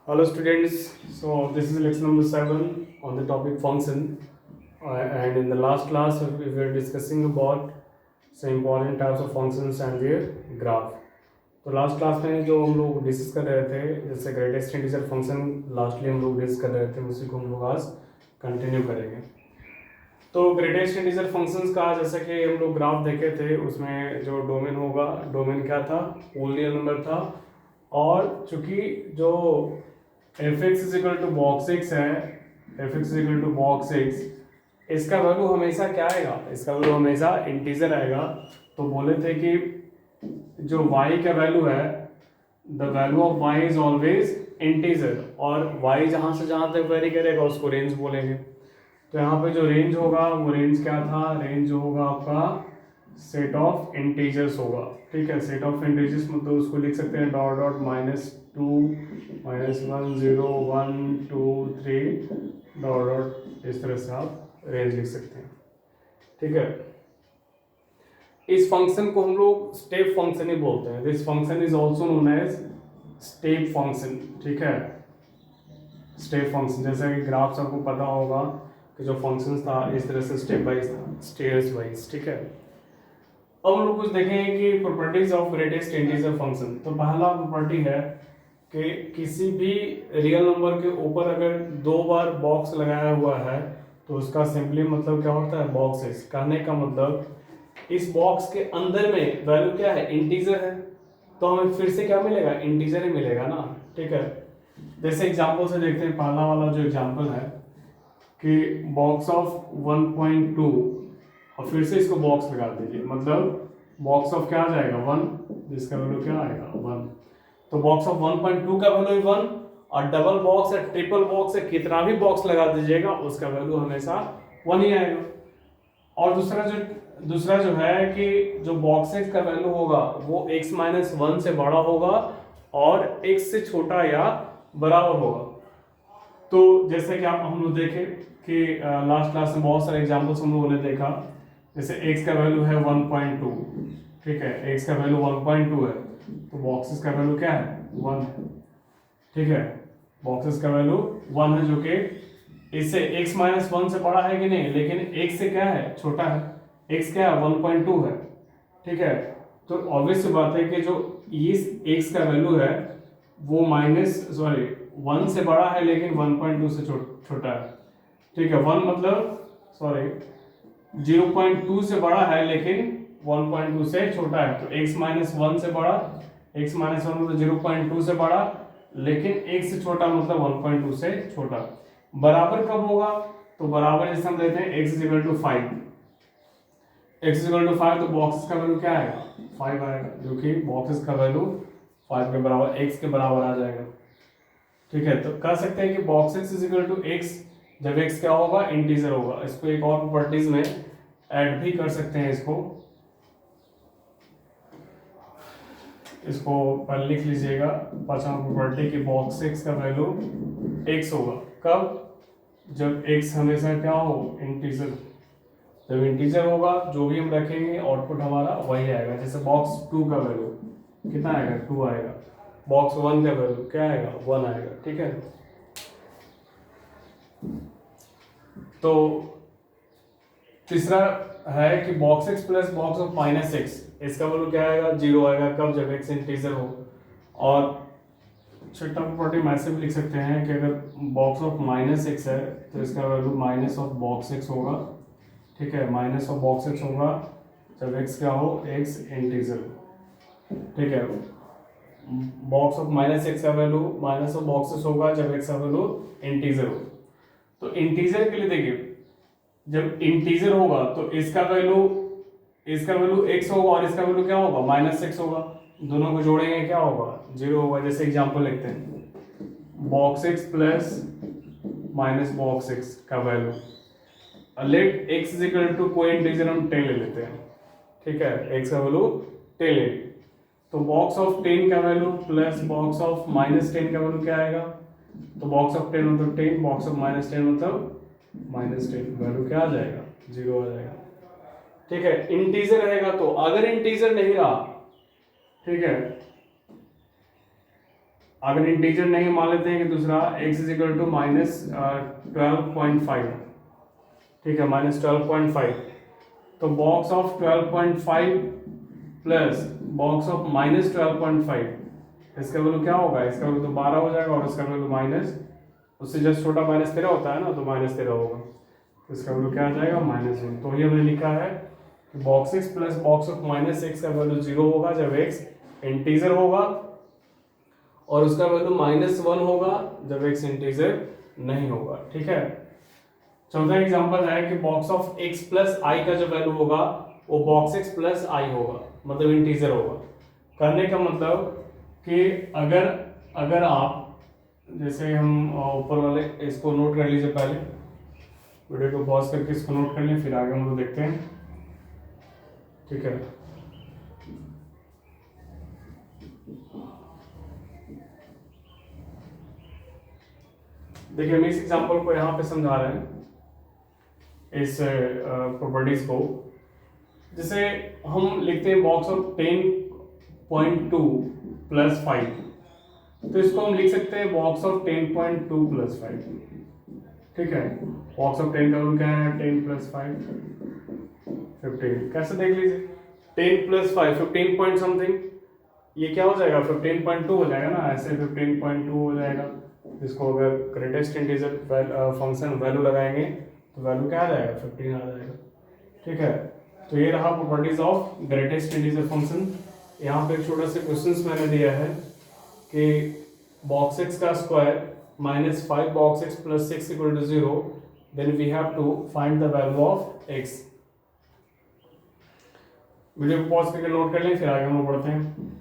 Hello students, so this is lesson number 7 on the topic function, and in the last class we were discussing about some important types of functions and their graph. तो last class में जो हम लोग discuss कर रहे थे, जैसे greatest integer function lastly हम लोग डिस्कस कर रहे थे, उसी को हम लोग आज कंटिन्यू करेंगे। तो ग्रेटेस्ट इंटीजर फंक्शंस का जैसे कि हम लोग ग्राफ देखे थे, उसमें जो डोमेन होगा, डोमेन क्या था, होल रियल नंबर था, और चूंकि जो F X is equal to box X है, F X is equal to box X, इसका वैल्यू हमेशा क्या आएगा, इसका वैल्यू हमेशा इंटीजर आएगा। तो बोले थे कि जो y का वैल्यू है, the value of y is always integer, और y जहाँ से जहाँ तक वेरी करेगा उसको रेंज बोलेंगे। तो यहाँ पे जो रेंज होगा वो रेंज क्या था, रेंज जो होगा आपका सेट ऑफ इंटीजर्स होगा। ठीक है, सेट ऑफ इंटीजर्स मतलब उसको लिख सकते हैं डॉट डॉट -2 -1 0 1 2 3 डॉट डॉट, इस तरह से आप रेंज लिख सकते हैं। ठीक है, इस फंक्शन को हम लोग स्टेप फंक्शन ही बोलते हैं। This function is also known as step function. ठीक है, स्टेप फंक्शन, जैसा कि ग्राफ सबको पता होगा कि जो फंक्शन था इस तरह से स्टेप बाय स्टेयर्स वाइज। ठीक है, अब हम लोग कुछ देखेंगे कि properties of greatest integer function. तो पहला प्रॉपर्टी है कि किसी भी रियल नंबर के ऊपर अगर 2 बार बॉक्स लगाया हुआ है तो उसका सिंपली मतलब क्या होता है, बॉक्सेस। कहने का मतलब इस बॉक्स के अंदर में वैल्यू क्या है, इंटीजर है, तो हमें फिर से क्या मिलेगा, इंटीजर ही मिलेगा ना। ठीक है, जैसे एग्जांपल से देखते हैं, पहला वाला जो एग्जांपल है कि बॉक्स ऑफ 1.2, और फिर से इसको बॉक्स लगा दीजिए, मतलब बॉक्स ऑफ क्या आ जाएगा 1, जिसका वैल्यू क्या आएगा 1। तो बॉक्स ऑफ 1.2 का वैल्यू 1, और डबल बॉक्स है, ट्रिपल बॉक्स है, कितना भी बॉक्स लगा दीजिएगा उसका वैल्यू हमेशा 1 ही आएगा। और दूसरा जो है कि जो बॉक्सेस का वैल्यू होगा वो x-1 से बड़ा होगा और x से छोटा या बराबर होगा। तो जैसे कि आप हम लोग देखें कि लास्ट क्लास में बहुत सारे एग्जांपल्स हम लोगों ने देखा, जैसे x का वैल्यू है 1.2। ठीक है, x का वैल्यू 1.2 है, तो बॉक्सेस का वैल्यू क्या है 1 है। ठीक है, बॉक्सेस का वैल्यू 1 है, जो कि इससे x-1 से बड़ा है कि नहीं, लेकिन x से क्या है, छोटा है। x क्या है, 1.2 है। ठीक है, तो ऑब्वियस सी बात है कि जो इस x का वैल्यू है वो 1 से बड़ा है लेकिन 1.2 से छोटा है। ठीक है, 1 मतलब 0.2 से बड़ा है लेकिन 1.2 से छोटा है। तो x-1 से बड़ा, x-1 मतलब 0.2 से बड़ा, लेकिन x से छोटा मतलब 1.2 से छोटा। बराबर कब होगा, तो बराबर जैसे हम लेते हैं x = 5, x = 5, तो बॉक्सेस का वैल्यू क्या आएगा 5 आएगा, जो कि बॉक्सेस का वैल्यू 5 के बराबर, x के बराबर आ जाएगा। ठीक है, तो कह सकते हैं कि बॉक्सेस = x जब x क्या होगा, इंटीजर होगा। इसको एक और प्रॉपर्टीज में ऐड भी कर सकते हैं। इसको पहले लिख लीजिएगा, पांचवा प्रॉपर्टी की बॉक्सेस का वैल्यू x होगा। कब, जब x हमेशा क्या हो, इंटीजर। जब इंटीजर होगा जो भी हम रखेंगे आउटपुट हमारा वही आएगा। जैसे बॉक्स 2 का वैल्यू कितना आएगा, 2 आएगा। बॉक्स 1 का वैल्यू क्या आएगा, 1 आएगा। ठीक है, तो तीसरा है कि box x plus box of -x, इसका वैल्यू क्या आएगा, 0 आएगा। कब, जब x इंटीजर हो। और छठा प्रॉपर्टी में ऐसे भी लिख सकते हैं कि अगर बॉक्स ऑफ -x है तो इसका value minus of box x होगा। ठीक है, माइनस ऑफ बॉक्स x होगा जब x क्या हो, x इंटीजर हो। ठीक है, बॉक्स ऑफ -x का value minus of box x होगा जब x का वैल्यू इंटीजर हो। तो इंटीजर के लिए देखिए, जब इंटीजर होगा तो इसका वैल्यू x होगा और इसका वैल्यू क्या होगा, -x होगा। दोनों को जोड़ेंगे क्या होगा, 0 होगा। जैसे एग्जांपल लिखते हैं, box x plus minus box x का वैल्यू, लेट x = कोई इंटीजर हम 10 ले लेते हैं। ठीक है, x का वैल्यू 10 ले, तो बॉक्स ऑफ 10 का वैल्यू प्लस बॉक्स ऑफ -10 का वैल्यू क्या आएगा, तो बॉक्स ऑफ 10 मतलब 10, बॉक्स ऑफ -10 मतलब -10, वैल्यू क्या आ जाएगा, 0 आ जाएगा। ठीक है, इंटीजर रहेगा तो। अगर इंटीजर नहीं रहा, ठीक है, अगर इंटीजर नहीं मान लेते हैं कि दूसरा x इज इक्वल टू -12.5, ठीक है, -12.5, तो box of 12.5 plus box of -12.5, इसका वैल्यू क्या होगा, इसका वैल्यू तो 12 हो जाएगा, और इसका वैल्यू माइनस, उससे जस्ट छोटा -13 होता है ना, तो -13 होगा, तो इसका वैल्यू क्या आ जाएगा, -1। तो ये हमने लिखा है कि box x plus box of -x का वैल्यू 0 होगा जब x इंटीजर होगा, और उसका वैल्यू -1 होगा जब x इंटीजर नहीं होगा, ठीक है। चौथा एग्जांपल है कि बॉक्स ऑफ x प्लस आई का जो वैल्यू होगा वो बॉक्स x प्लस आई होगा, मतलब इंटीजर होगा। करने का मतलब कि अगर आप, जैसे हम ऊपर वाले इसको नोट कर लीजिए, पहले वीडियो को पॉज करके इसको नोट कर लें, फिर आगे हम लोग देखते हैं, ठीक है। देखिए हम इस एग्जांपल को यहाँ पे समझा रहे हैं, इस प्रॉपर्टीज को। जैसे हम लिखते हैं बॉक्स ऑफ 10.2 प्लस 5, तो इसको हम लिख सकते हैं बॉक्स ऑफ 10.2 प्लस 5, ठीक है। बॉक्स ऑफ 10 का वैल्यू क्या है, 10 प्लस 5 15। कैसे देख लीजिए, 10 प्लस 5 15 पॉइंट समथिंग, ये क्या हो जाएगा, 15.2 हो जाएगा ना, ऐसे 15.2 हो जाएगा। इसको अगर ग्रेटेस्ट इंटीजर फंक्शन वैल्यू लगाएंगे तो वैल्यू क्या आ जाएगा, 15 आ जाएगा, ठीक है। तो ये रहा properties of greatest integer function. यहाँ पे एक छोटा सा क्वेश्चन मैंने दिया है कि बॉक्स एक्स का square minus 5 box X plus 6 equal to 0, then we have to find the value of X. Video को पॉज करके नोट कर लें, फिर आगे हम लोग बढ़ते हैं।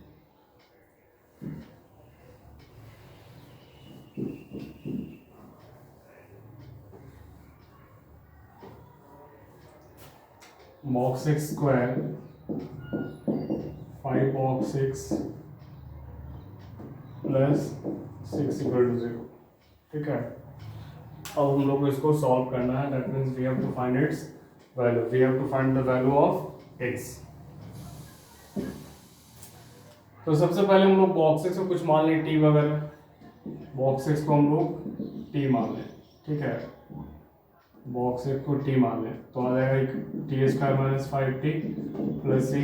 Box X square 5 box X plus 6 equal to 0, ठीक है। अब हम लोग को इसको सॉल्व करना है, that means we have to find its value, we have to find the value of X. तो सबसे पहले हम लोग बॉक्स एक्स को कुछ मान लें, टी वगैरह, बॉक्स एक्स को हम लोग टी मान लें, ठीक है। बॉक्स एक्स को टी मान लें तो आ जाएगा एक T square minus 5t plus C.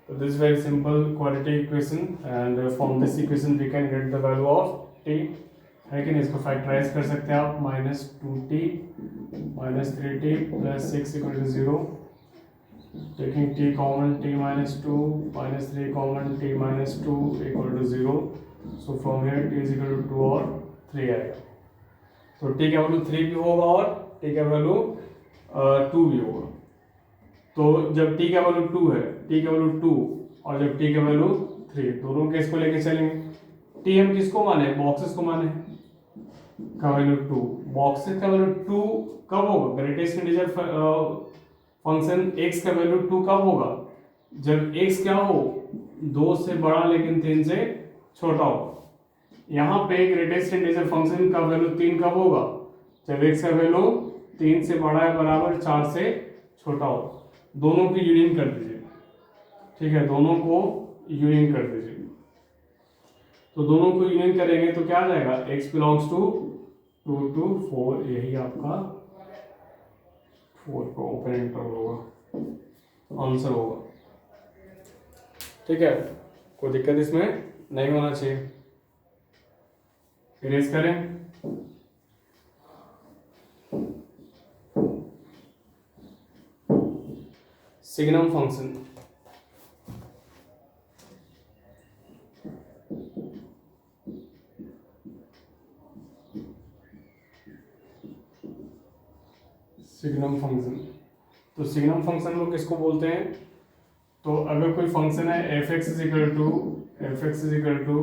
तो this very simple quadratic equation, and from this equation we can get the value of T, है कि नहीं। इसको फैक्टराइज कर सकते हैं आप, -2t minus 3t plus 6 equal to 0, taking t common, t minus 2 minus 3 common, t minus 2 equal to 0। So from here t is equal to 2 और 3 आएगा। तो t का वैल्यू 3 भी होगा और t का वैल्यू 2 भी होगा। तो जब t का वैल्यू 2 है, t का वैल्यू 2, और जब t का वैल्यू 3, दोनों केस को लेके चलेंगे। t हम किसको माने, बॉक्सेस को माने, का वैल्यू 2, बॉक्सेस का वैल्यू 2 कब होगा, ग्रेटेस्ट इंटीजर फंक्शन x का वैल्यू 2 कब होगा, जब x क्या हो, 2 से बड़ा लेकिन 3 से छोटा हो। यहाँ पे ग्रेटेस्ट इंटीजर फंक्शन का वैल्यू 3 कब होगा, जब x का वैल्यू 3 से बड़ा है बराबर 4 से छोटा हो। दोनों की यूनियन कर दीजिए, ठीक है, दोनों को यूनियन कर दीजिए। तो दोनों को यूनियन करेंगे तो क्या आ जाएगा, x बिलोंग्स टू 2 to 4, यही आपका 4 का ओपन इंटरवल होगा, आंसर होगा, ठीक है। कोई दिक्कत इसमें नहीं होना चाहिए। इरेज करें, सिग्नम फंक्शन। सिग्नम फंक्शन, तो सिग्नम फंक्शन लोग किसको बोलते हैं, तो अगर कोई फंक्शन है f(x) इज इक्वल टू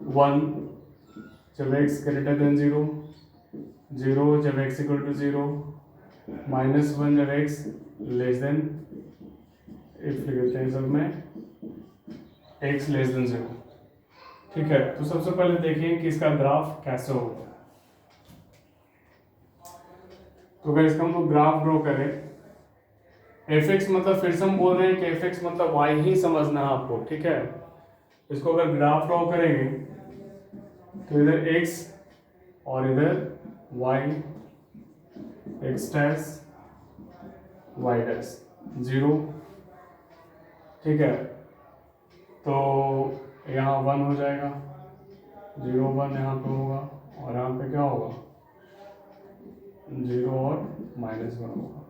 1 जब x ग्रेटर देन 0, 0 जब x इक्वल टू 0, -1 जब x लेस देन, इफ लिखते हैं सब में x लेस देन 0, ठीक है। तो सबसे पहले देखिए कि इसका ग्राफ कैसे होगा। तो अगर इसका हम लोग ग्राफ ड्रॉ करें, f(x) मतलब फिर से हम बोल रहे हैं कि f(x) मतलब y ही समझना है आपको, ठीक है। इसको अगर ग्राफ ड्रॉ करेंगे तो इधर x और इधर y, x dash y dash 0, ठीक है। तो यहाँ 1 हो जाएगा, 0 1 यहाँ पे होगा, और यहाँ पे क्या होगा 0 और -1 होगा।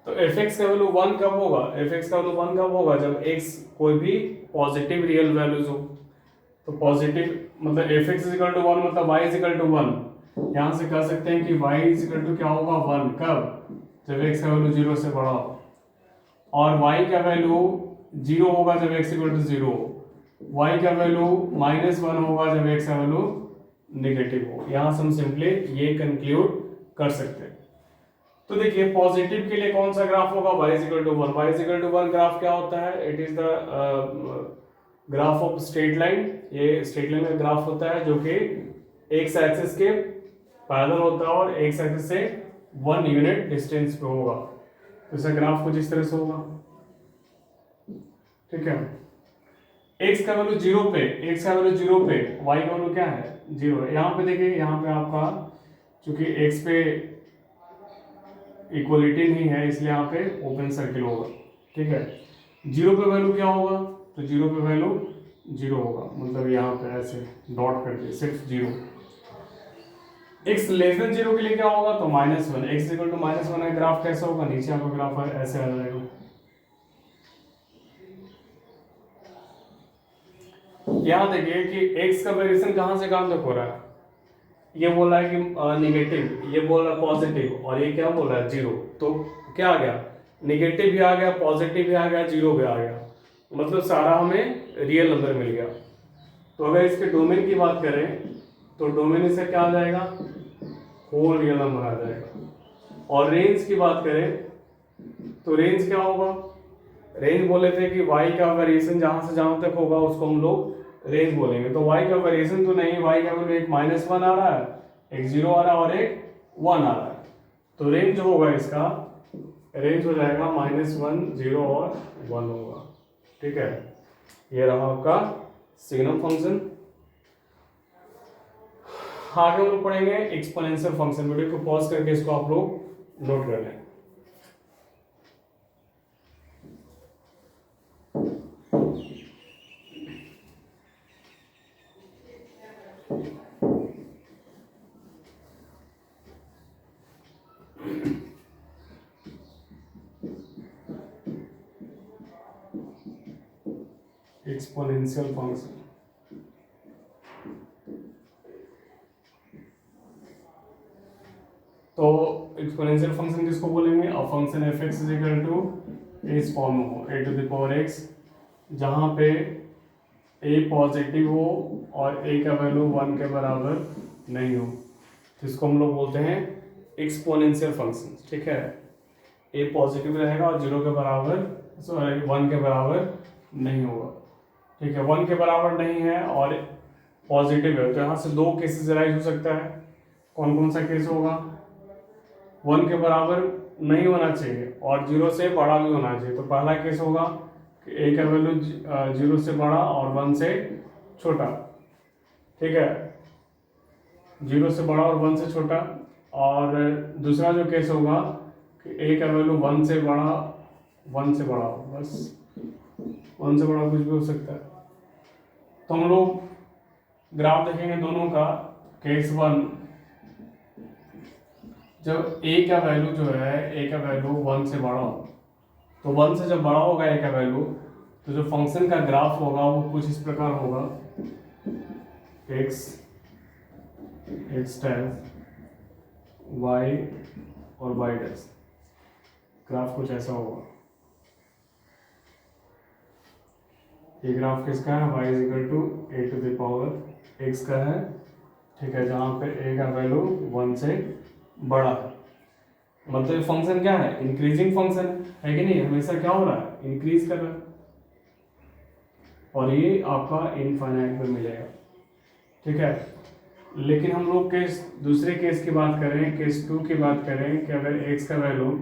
तो fx का वैल्यू 1 कब होगा, fx का वैल्यू 1 कब होगा, जब x कोई भी पॉजिटिव रियल वैल्यूज हो। तो पॉजिटिव मतलब fx = 1 मतलब y = 1। यहाँ से कह सकते हैं कि y = क्या होगा 1, कब, जब x का वैल्यू 0 से बड़ा हो, और y का वैल्यू 0 होगा जब x = 0, y का वैल्यू -1 होगा जब x का वैल्यू नेगेटिव हो। यहाँ से हम सिंपली ये कंक्लूड कर सकते हैं। तो देखिए पॉजिटिव के लिए कौन सा ग्राफ होगा, y = 1। y = 1 ग्राफ क्या होता है, it is the graph of straight line. ये स्ट्रेट लाइन का ग्राफ होता है जो कि एक्स एक्सिस के पैरेलल होता है और एक्स एक्सिस से 1 यूनिट डिस्टेंस पे होगा। तो इसका ग्राफ कुछ इस तरह से होगा, ठीक है। x का वैल्यू 0 पे, x का वैल्यू 0 पे, y का वैल्यू क्या है 0 है। यहाँ पे देखिए, यहाँ पे आपका चूंकि x पे इक्वलिटी नहीं है इसलिए यहाँ पे ओपन सर्किल होगा, ठीक है। 0 पे वैल्यू क्या होगा, तो 0 पे वैल्यू 0 होगा, मतलब यहाँ पे ऐसे डॉट कर दिए सिर्फ 0। x < 0 के लिए क्या होगा, तो -1। x = -1 है, ग्राफ कैसा होगा, नीचे आपका ग्राफ ऐसे आ जाएगा। यहाँ देखिए कि x का वेरिएशन कहाँ से कहाँ तक हो रहा है, ये बोल रहा है कि नेगेटिव, ये बोल रहा है पॉजिटिव, और ये क्या बोल रहा है 0। तो क्या आ गया, नेगेटिव भी आ गया, पॉजिटिव भी आ गया, 0 भी आ गया, मतलब सारा हमें रियल नंबर मिल गया। तो अगर इसके डोमेन की बात करें तो डोमेन इससे क्या आ जाएगा, होल रियल नंबर आ जाएगा। और रेंज की बात करें तो रेंज क्या होगा, रेंज बोले थे कि y का वेरिएशन जहां से जहां तक होगा उसको हम लोग रेंज बोलेंगे। तो y का वेरिएशन तो नहीं, y का वैल्यू एक -1 आ रहा है, एक 0 आ रहा है और एक 1 आ रहा है। तो रेंज जो होगा इसका, रेंज हो जाएगा -1 0 और 1 होगा, ठीक है। ये रहा आपका सिग्नम फंक्शन। आगे हम लोग पढ़ेंगे एक्सपोनेंशियल फंक्शन। वीडियो को पॉज करके इसको आप लोग नोट कर लें। एक्सपोनेंशियल फंक्शन, तो एक्सपोनेंशियल फंक्शन किसको बोलेंगे, अ फंक्शन f(x) = इस फॉर्म में हो a⁴x, जहाँ पे a पॉजिटिव हो और a का वैल्यू 1 के बराबर नहीं हो, जिसको हम लोग बोलते हैं एक्सपोनेंशियल फंक्शन, ठीक है। a पॉजिटिव रहेगा और 0 के बराबर, सॉरी 1 के बराबर नहीं होगा, ठीक है। 1 के बराबर नहीं है और पॉजिटिव है, तो यहाँ से दो केसेस राइज हो सकता है। कौन कौन सा केस होगा, 1 के बराबर नहीं होना चाहिए और 0 से बड़ा भी होना चाहिए। तो पहला केस होगा कि a का वैल्यू 0 से बड़ा और 1 से छोटा, ठीक है, 0 से बड़ा और 1 से छोटा। और दूसरा जो केस होगा कि a का वैल्यू 1 से बड़ा, 1 से बड़ा हो, बस 1 से बड़ा कुछ भी हो सकता है। तो हम लोग ग्राफ देखेंगे दोनों का। केस 1, जब a का वैल्यू जो है, a का वैल्यू 1 से बड़ा हो, तो 1 से जब बड़ा होगा a का वैल्यू, तो जो फंक्शन का ग्राफ होगा वो कुछ इस प्रकार होगा, x डैश y और y डैश, ग्राफ कुछ ऐसा होगा। ये ग्राफ किसका है, y = a⁴x का है, ठीक है, जहाँ पे a का वैल्यू 1 से बड़ा है। मतलब फंक्शन क्या है, इंक्रीजिंग फंक्शन है कि नहीं, हमेशा क्या हो रहा है, इंक्रीज कर रहा है, और ये आपका इनफाइनाइट में मिलेगा, ठीक है। लेकिन हम लोग केस दूसरे केस की बात करें, केस 2 की बात करें कि अगर x का वैल्यू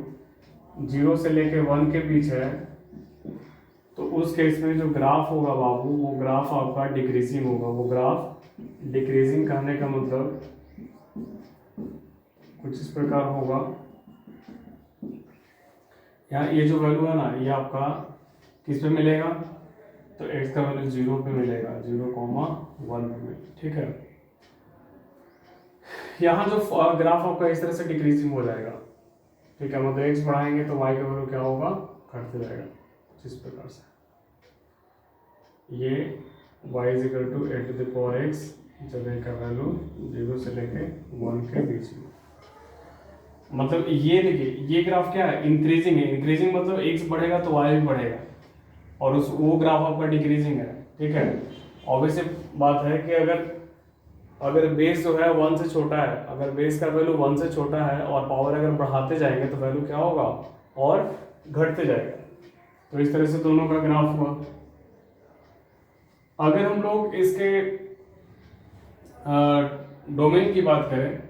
0 से लेके 1 के बीच है, तो उस केस में जो ग्राफ होगा बाबू, वो ग्राफ आपका डिक्रीजिंग होगा, वो ग्राफ डिक्रीजिंग कहने का मतलब कुछ इस प्रकार होगा। यहाँ ये जो वैल्यू है ना, ये आपका किस पे मिलेगा, तो x का वैल्यू 0 पे मिलेगा, 0,1 पे मिलेगा, ठीक है। यहाँ जो ग्राफ आपका इस तरह से डिक्रीजिंग हो जाएगा, ठीक है, मतलब x बढ़ाएंगे तो y का वैल्यू क्या होगा, घटते जाएगा जिस प्रकार से ये y is equal to A to the power x, जब a का वैल्यू 0 से लेके 1 के बीच में, मतलब ये देखिए ये ग्राफ क्या है, इंक्रीजिंग है। इंक्रीजिंग मतलब x बढ़ेगा तो y भी बढ़ेगा, और उस वो ग्राफ आपका डिक्रीजिंग है, ठीक है। ऑब्वियस बात है कि अगर बेस जो है 1 से छोटा है, अगर बेस का वैल्यू 1 से छोटा है और पावर अगर बढ़ाते जाएंगे तो वैल्यू क्या होगा, और घटते जाएगा। तो इस तरह से दोनों का ग्राफ हुआ। अगर हम लोग इसके डोमेन की बात करें,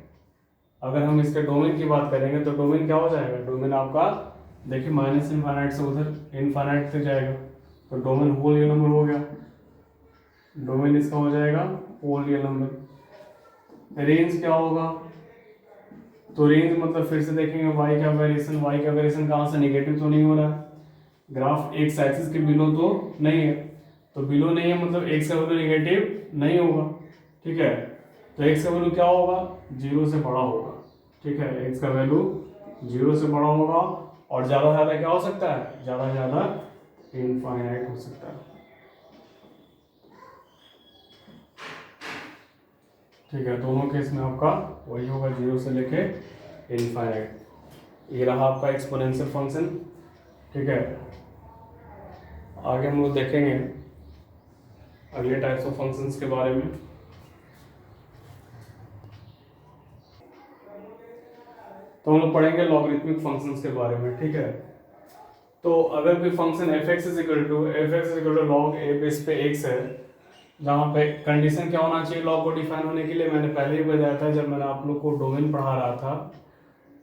अगर हम इसके डोमेन की बात करेंगे तो डोमेन क्या हो जाएगा, डोमेन आपका देखिए माइनस इनफाइनाइट से उधर इनफाइनाइट तक जाएगा, तो डोमेन होल रियल नंबर हो गया, डोमेन इसका हो जाएगा होल रियल नंबर। रेंज क्या होगा, तो रेंज मतलब फिर से देखेंगे y का वेरिएशन कहाँ से, निगेटिव तो नहीं हो रहा है, ग्राफ एक्स एक्सिस के बिलो तो नहीं है, तो बिलो नहीं है मतलब x का वैल्यू निगेटिव नहीं होगा, ठीक है। तो x का वैल्यू क्या होगा, 0 से बड़ा होगा, ठीक है, x का वैल्यू 0 से बड़ा होगा, और ज़्यादा ज़्यादा क्या हो सकता है, ज़्यादा ज़्यादा इनफाइनाइट हो सकता है, ठीक है। दोनों केस में आपका वही होगा, 0 से लेके इनफाइनाइट। ये रहा आपका एक्सपोनेंशियल फंक्शन, ठीक है। आगे हम लोग देखेंगे अगले टाइप्स ऑफ फंक्शंस के बारे में। तो हम लोग पढ़ेंगे लॉगरिथमिक फंक्शंस के बारे में, ठीक है। तो अगर कोई function f(x) is equal to log a base पे x है, जहाँ पे कंडीशन क्या होना चाहिए लॉग को डिफाइन होने के लिए, मैंने पहले ही बताया था जब मैंने आप लोग को डोमेन पढ़ा रहा था,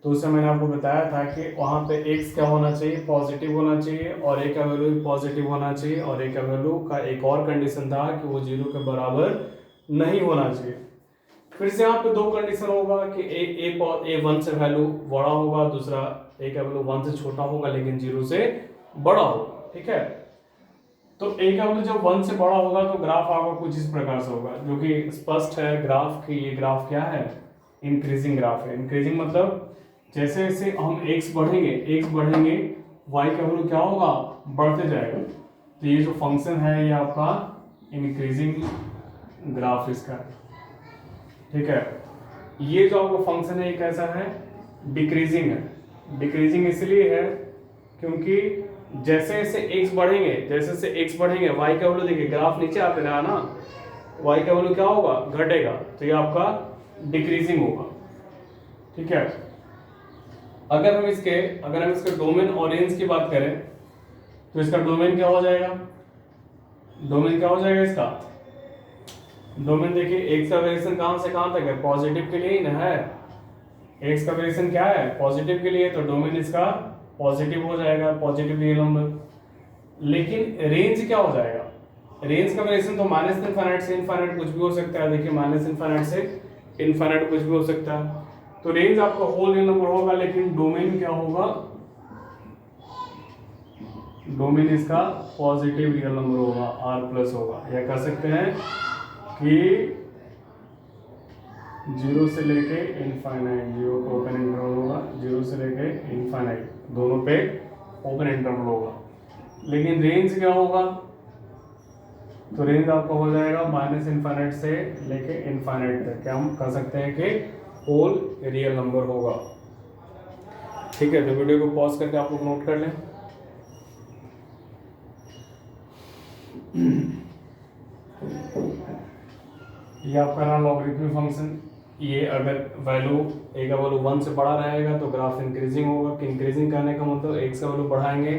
तो उससे मैंने आपको बताया था कि वहाँ पे x क्या होना चाहिए, पॉजिटिव होना चाहिए, और a का वैल्यू पॉजिटिव होना चाहिए, और a का वैल्यू का एक और कंडीशन था कि वो 0 के बराबर नहीं होना चाहिए। फिर से यहाँ पे दो कंडीशन होगा कि a 1 से वैल्यू बड़ा होगा, दूसरा a का वैल्यू 1 से छोटा होगा लेकिन 0 से बड़ा होगा, ठीक है। तो a का वैल्यू जब 1 से बड़ा होगा तो ग्राफ आपका कुछ इस प्रकार से होगा, जो कि स्पष्ट है ग्राफ की, ये ग्राफ क्या है, इंक्रीजिंग ग्राफ है। इंक्रीजिंग मतलब जैसे जैसे हम x बढ़ेंगे y का वैल्यू क्या होगा, बढ़ते जाएगा। तो ये जो फंक्शन है ये आपका इंक्रीजिंग ग्राफ इसका है, ठीक है। ये जो आपका फंक्शन है ये कैसा है, डिक्रीजिंग है। डिक्रीजिंग इसलिए है क्योंकि जैसे जैसे x बढ़ेंगे y का वैल्यू देखिए ग्राफ नीचे आते रहा ना, y का वैल्यू क्या होगा, घटेगा, तो ये आपका डिक्रीजिंग होगा, ठीक है। अगर हम इसके डोमेन और रेंज की बात करें तो इसका डोमेन क्या हो जाएगा, इसका डोमेन देखिए x का वेरिएशन कहां से कहां तक है, पॉजिटिव के लिए ही ना है, x का वेरिएशन क्या है, पॉजिटिव के लिए, तो डोमेन इसका पॉजिटिव हो जाएगा, पॉजिटिव रियल नंबर। लेकिन रेंज क्या हो जाएगा, रेंज का वेरिएशन तो माइनस इनफाइनाइट से इनफाइनाइट कुछ भी हो सकता है, देखिए माइनस इनफाइनाइट से इनफाइनाइट कुछ भी हो सकता है। तो रेंज आपका होल रियल नंबर होगा, लेकिन डोमेन क्या होगा, डोमेन इसका पॉजिटिव रियल नंबर होगा, r+ होगा, या कह सकते हैं कि 0 से लेके इनफाइनाइट, 0 पे ओपन इंटरवल होगा, 0 से लेके इनफाइनाइट दोनों पे ओपन इंटरवल होगा। लेकिन रेंज क्या होगा, तो रेंज आपका हो जाएगा माइनस इनफाइनाइट से लेके इनफाइनाइट तक, क्या हम कह सकते हैं कि होल रियल नंबर होगा, ठीक है। तो वीडियो को पॉज करके आप लोग नोट कर लें। ये आपका रहा लॉगरिथमिक फंक्शन। ये अगर वैल्यू a का वैल्यू 1 से बड़ा रहेगा तो ग्राफ इंक्रीजिंग होगा, कि इंक्रीजिंग करने का मतलब x का वैल्यू बढ़ाएंगे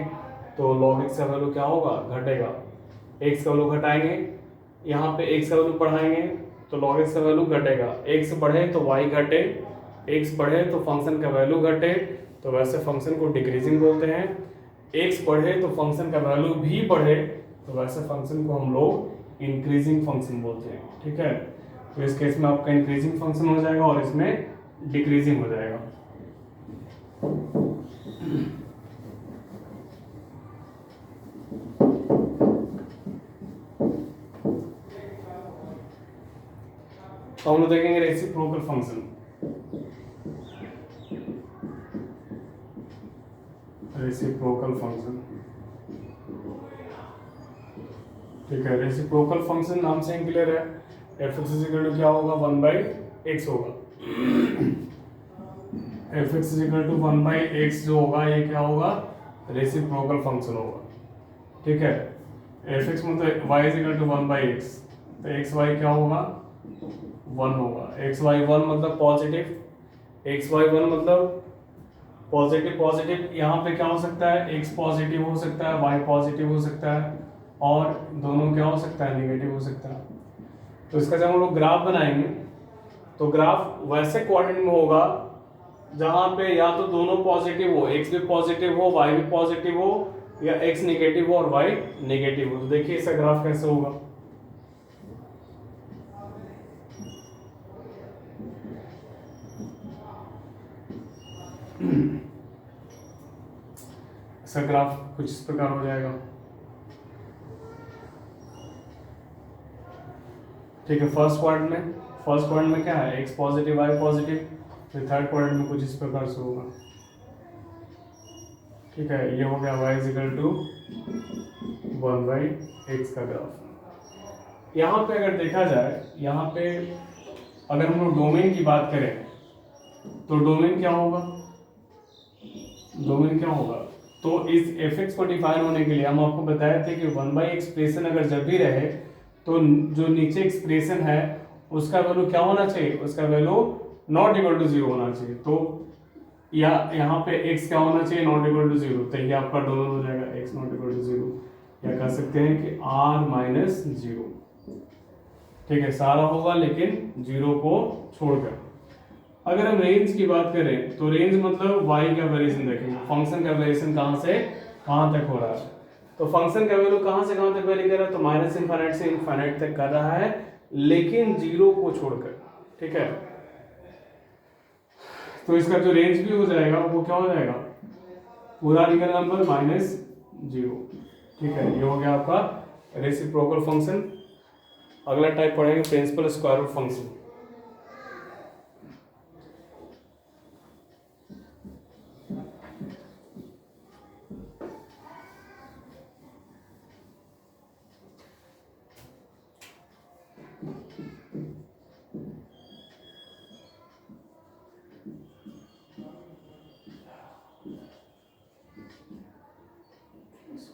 तो log x का वैल्यू क्या होगा, घटेगा, x का वैल्यू घटाएंगे, यहाँ पे x का वैल्यू बढ़ाएंगे तो log x का वैल्यू घटेगा, x बढ़े तो y घटे, x बढ़े तो फंक्शन का वैल्यू घटे, तो वैसे फंक्शन को डिक्रीजिंग बोलते हैं। x बढ़े तो फंक्शन का वैल्यू भी बढ़े तो वैसे फंक्शन को हम लोग इंक्रीजिंग फंक्शन बोलते हैं, ठीक है। तो इस केस में आपका इंक्रीजिंग फंक्शन हो जाएगा और इसमें डिक्रीजिंग हो जाएगा। तो हम लोग देखेंगे रेसिप्रोकल फंक्शन। रेसिप्रोकल फंक्शन, ठीक है। रेसिप्रोकल फंक्शन नाम से क्लियर है, एफ एक्स इक्वल टू क्या होगा, 1/x होगा। F X equal to 1/x जो होगा ये क्या होगा, रेसिप्रोकल फंक्शन होगा, ठीक है। एफ एक्स मतलब y इक्वल टू 1/x, तो एक्स वाई क्या होगा, 1 होगा। एक्स वाई 1 मतलब पॉजिटिव, एक्स वाई 1 मतलब पॉजिटिव पॉजिटिव, यहाँ पे क्या हो सकता है, x पॉजिटिव हो सकता है, y पॉजिटिव हो सकता है, और दोनों क्या हो सकता है, नेगेटिव हो सकता है। तो इसका जब हम लोग ग्राफ बनाएंगे तो ग्राफ वैसे क्वाड्रेंट में होगा जहाँ पे या तो दोनों पॉजिटिव हो, x भी पॉजिटिव हो, y भी पॉजिटिव हो, या x नेगेटिव हो और y नेगेटिव हो। तो देखिए इसका ग्राफ कैसे होगा। इसका ग्राफ कुछ इस प्रकार हो जाएगा, ठीक है। फर्स्ट क्वाड्रेंट में क्या है, x पॉजिटिव y पॉजिटिव, फिर थर्ड क्वाड्रेंट में कुछ इस प्रकार से होगा, ठीक है। ये हो गया y इक्वल टू 1/x का ग्राफ। यहाँ पे अगर देखा जाए, यहाँ पे अगर हम लोग डोमेन की बात करें तो डोमेन क्या होगा, तो इस एफ एक्स को डिफाइन होने के लिए हम आपको बताए थे कि 1/x एक्सप्रेशन अगर जब भी रहे तो जो नीचे एक्सप्रेशन है उसका वैल्यू क्या होना चाहिए, उसका वैल्यू नॉट इक्वल टू 0 होना चाहिए। तो या यहाँ पे x क्या होना चाहिए, नॉट इक्वल टू 0, तो ये आपका डोमेन हो जाएगा x नॉट इक्वल टू 0, या कह सकते हैं कि r-0, ठीक है। सारा होगा लेकिन 0 को छोड़कर। अगर हम रेंज की बात करें तो रेंज मतलब y का वेरिएशन देखेंगे, फंक्शन का वेरिएशन कहाँ से कहाँ तक हो रहा है। तो फंक्शन का वैल्यू कहाँ से कहाँ तक वेरी कर रहा है, तो -∞ से इनफाइनाइट तक कर रहा है, लेकिन 0 को छोड़कर, ठीक है। तो इसका जो रेंज भी हो जाएगा वो क्या हो जाएगा, पूरा रियल नंबर -0, ठीक है। ये हो गया आपका रेसिप्रोकल फंक्शन। अगला टाइप पढ़ेंगे principal square root function.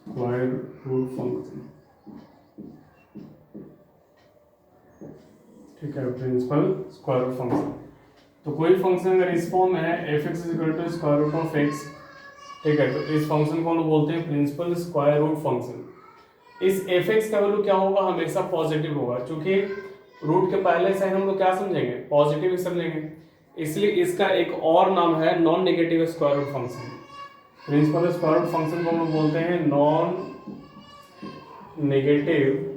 Square root function, ठीक है। प्रिंसिपल स्क्वायर रूट फंक्शन, तो कोई फंक्शन अगर इस फॉर्म में है F X equal to square root of X, ठीक है, तो इस फंक्शन को हम लोग बोलते हैं प्रिंसिपल स्क्वायर रूट फंक्शन। इस एफ एक्स का वैल्यू क्या होगा, हमेशा पॉजिटिव होगा, क्योंकि रूट के पहले से हम लोग क्या समझेंगे, पॉजिटिव ही समझेंगे, इसलिए इसका एक और नाम है non negative square root function. Principal square root function को हम लोग बोलते हैं non negative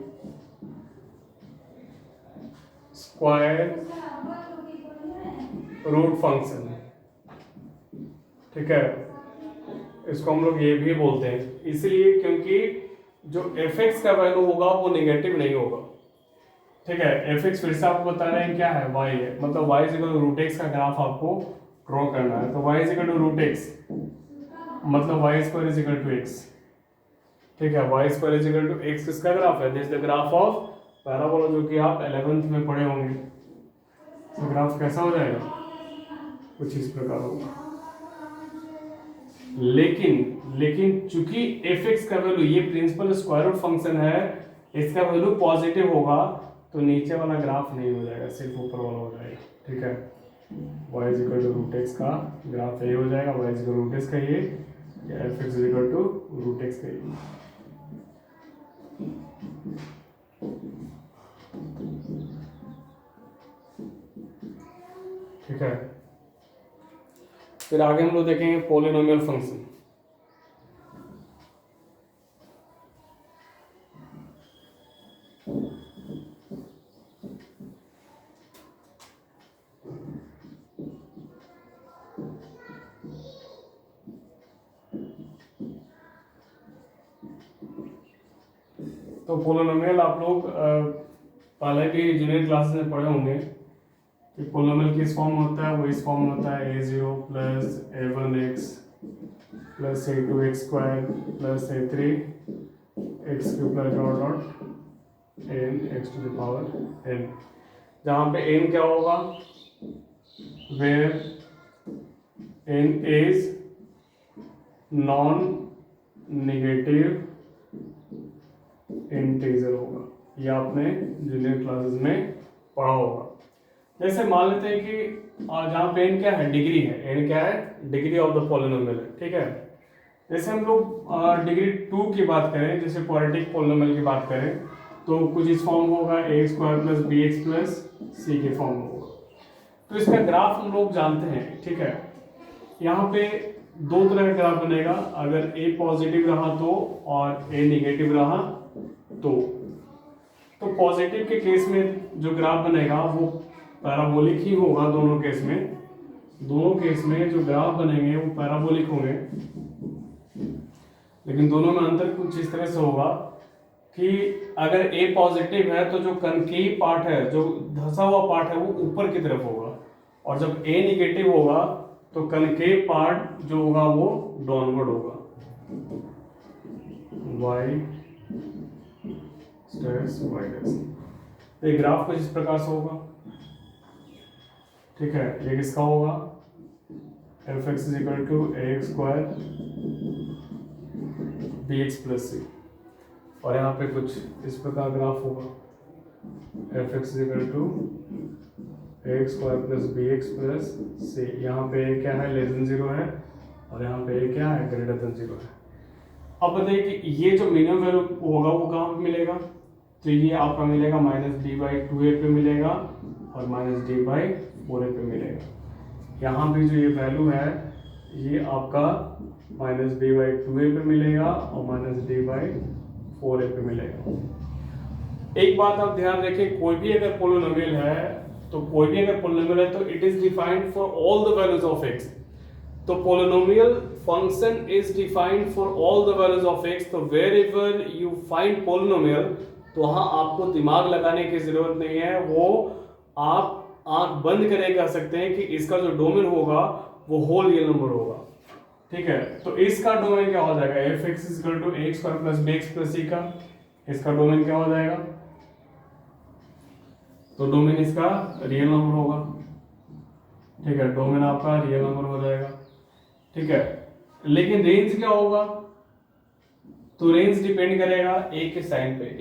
square root function, ठीक है। इसको हम लोग ये भी बोलते हैं इसलिए क्योंकि जो एफ एक्स का वैल्यू होगा वो नेगेटिव नहीं होगा, ठीक है। एफ एक्स फिर से आपको बता रहे हैं क्या है, y है, मतलब y equal to root X का ग्राफ आपको ड्रॉ करना है। तो y equal to root X मतलब y स्क्वायर इज इक्वल टू x, ठीक है। y स्क्वायर इज इक्वल टू x किसका ग्राफ है, this the graph of parabola, जो कि आप 11th में पढ़े होंगे। तो ग्राफ कैसा हो जाएगा, कुछ इस प्रकार होगा। लेकिन चूंकि एफ एक्स का वैल्यू, ये प्रिंसिपल स्क्वायर रूट फंक्शन है, इसका वैल्यू पॉजिटिव होगा, तो नीचे वाला ग्राफ नहीं हो जाएगा, सिर्फ ऊपर वाला हो जाएगा, ठीक है। y is equal to root X का ग्राफ ये हो जाएगा, y is equal to root X का ये, या F X is equal to root X का ये, ठीक है। फिर आगे हम लोग देखेंगे पॉलिनोमियल फंक्शन। तो पोलिनोमियल आप लोग पहले भी जूनियर क्लासेस में पढ़े होंगे कि पोलिनोमियल किस फॉर्म में होता है, वो इस फॉर्म में होता है a0 plus a1x plus a2x square plus a3 x cube plus dot dot n x to the power n, जहाँ पे n क्या होगा, where n is non negative integer होगा। ये आपने जूनियर क्लासेस में पढ़ा होगा। जैसे मान लेते हैं कि जहाँ पे n क्या है, डिग्री है, n क्या है, डिग्री ऑफ द पॉलिनोमियल है, ठीक है। जैसे हम लोग डिग्री 2 की बात करें, जैसे क्वाड्रेटिक पॉलिनोमियल की बात करें, तो कुछ इस फॉर्म होगा a square plus bx plus c के फॉर्म में होगा। तो इसका ग्राफ हम लोग जानते हैं, ठीक है। यहाँ पे दो तरह का ग्राफ बनेगा, अगर a पॉजिटिव रहा तो और a निगेटिव रहा तो पॉजिटिव के केस में जो ग्राफ बनेगा वो पैराबोलिक ही होगा। दोनों केस में जो ग्राफ बनेंगे वो पैराबोलिक होंगे, लेकिन दोनों में अंतर कुछ इस तरह से होगा कि अगर a पॉजिटिव है तो जो कनकेव पार्ट है, जो धंसा हुआ पार्ट है, वो ऊपर की तरफ होगा, और जब a निगेटिव होगा तो कनकेव पार्ट जो होगा वो डाउनवर्ड होगा। y states y dash. तो ये ग्राफ कुछ इस प्रकार से होगा, ठीक है। ये किसका होगा, f(x) = ax square bx plus c, और यहाँ पे कुछ इस प्रकार ग्राफ होगा, f(x) = ax square plus bx plus c। यहाँ पे क्या है, लेस देन 0 है, और यहाँ पे क्या है, ग्रेटर देन 0 है। अब बताइए कि ये जो मिनिमम वैल्यू होगा वो कहाँ पे मिलेगा, तो ये आपका मिलेगा -d/2a पे मिलेगा और -d/4a पे मिलेगा। यहाँ पे जो ये वैल्यू है ये आपका -d/2a पे मिलेगा और -d/4a पे मिलेगा। एक बात आप ध्यान रखें, कोई भी अगर पोलिनोमियल है तो it is defined for all the values of x। तो polynomial function is defined for all the values of x। तो वेयरएवर यू फाइंड पोलिनोमियल, तो वहां आपको दिमाग लगाने की जरूरत नहीं है, वो आप आंख बंद करके कह सकते हैं कि इसका जो डोमेन होगा वो होल रियल नंबर होगा, ठीक है। तो इसका डोमेन क्या हो जाएगा, f(x) = ax square plus bx plus c का, इसका डोमेन क्या हो जाएगा, तो डोमेन इसका रियल नंबर होगा, ठीक है। डोमेन आपका रियल नंबर हो जाएगा, ठीक है। लेकिन रेंज क्या होगा, तो रेंज डिपेंड करेगा a के साइन पे।